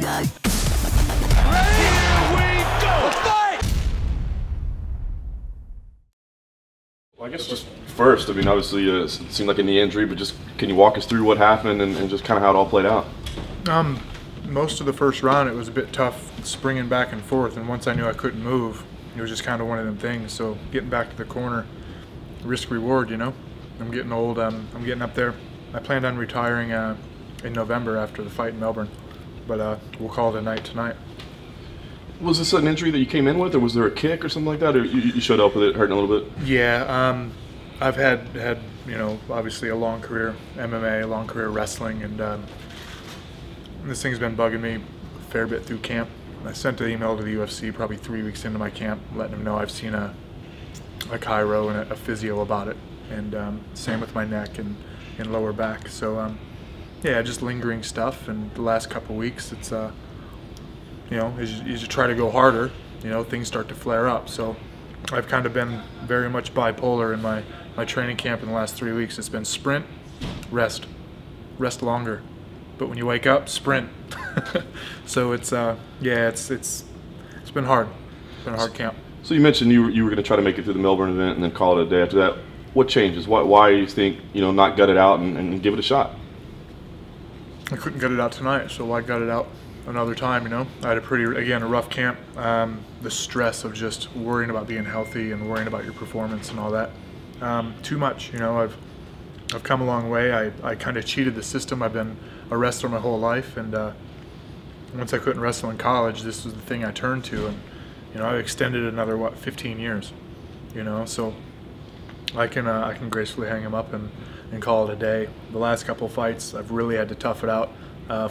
Well, I guess just first, I mean, obviously it seemed like a knee injury, but just can you walk us through what happened and just kind of how it all played out? Most of the first round it was a bit tough springing back and forth, and once I knew I couldn't move, it was just kind of one of them things. So getting back to the corner, risk reward, you know. I'm getting old, I'm getting up there. I planned on retiring in November after the fight in Melbourne, but we'll call it a night tonight. Was this an injury that you came in with, or was there a kick or something like that, or you showed up with it hurting a little bit? Yeah, I've had you know, obviously a long career MMA, a long career wrestling, and this thing's been bugging me a fair bit through camp. I sent an email to the UFC probably 3 weeks into my camp, letting them know I've seen a chiro and a physio about it, and same with my neck and lower back. So yeah, just lingering stuff, and the last couple weeks it's you know, as you try to go harder, you know, things start to flare up. So I've kind of been very much bipolar in my training camp in the last 3 weeks. It's been sprint, rest longer, but when you wake up, sprint. So it's yeah, it's been hard. It's been a hard camp. So you mentioned you were going to try to make it through the Melbourne event and then call it a day after that. What changes? Why you think, you know, not gut it out and give it a shot? I couldn't gut it out tonight, so why gut it out another time, you know? I had a rough camp. The stress of just worrying about being healthy and worrying about your performance and all that. Too much, you know. I've come a long way. I kind of cheated the system. I've been a wrestler my whole life, and once I couldn't wrestle in college, this was the thing I turned to, and you know, I extended another 15 years, you know. So I can gracefully hang him up and call it a day. The last couple fights, I've really had to tough it out.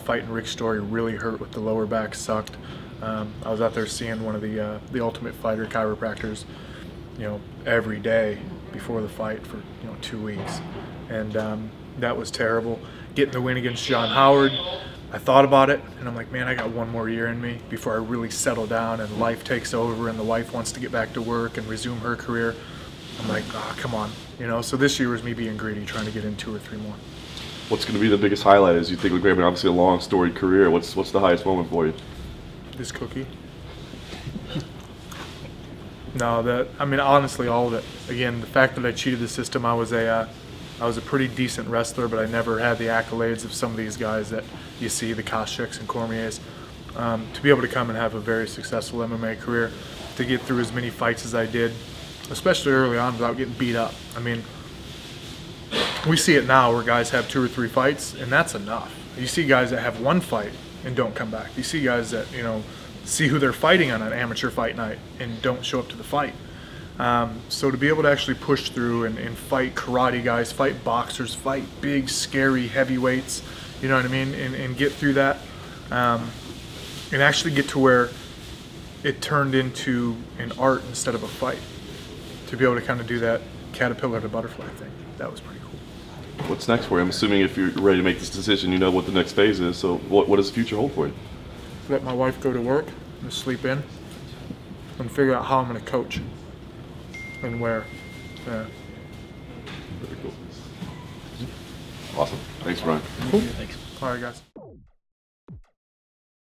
Fighting Rick Story really hurt with the lower back, sucked. I was out there seeing one of the Ultimate Fighter chiropractors, you know, every day before the fight for, you know, 2 weeks, and that was terrible. Getting the win against John Howard, I thought about it, and I'm like, man, I got 1 more year in me before I really settle down and life takes over and the wife wants to get back to work and resume her career. I'm like, oh, come on, you know. So this year was me being greedy, trying to get in 2 or 3 more. What's going to be the biggest highlight as you think of Graham? Obviously a long storied career. What's the highest moment for you? This cookie. No, I mean, honestly, all of it. Again, the fact that I cheated the system, I was a pretty decent wrestler, but I never had the accolades of some of these guys that you see, the Koscheck's and Cormier's. To be able to come and have a very successful MMA career, to get through as many fights as I did, especially early on, without getting beat up. I mean, we see it now where guys have 2 or 3 fights, and that's enough. You see guys that have 1 fight and don't come back. You see guys that, you know, see who they're fighting on an amateur fight night and don't show up to the fight. So to be able to actually push through and fight karate guys, fight boxers, fight big, scary heavyweights, you know what I mean, and get through that, and actually get to where it turned into an art instead of a fight. To be able to kind of do that caterpillar to butterfly thing, that was pretty cool. What's next for you? I'm assuming if you're ready to make this decision, you know what the next phase is. So what does the future hold for you? Let my wife go to work, and sleep in, and figure out how I'm going to coach and where. Yeah. Very cool. Awesome. Thanks, Brian. Cool. Thanks. All right, guys.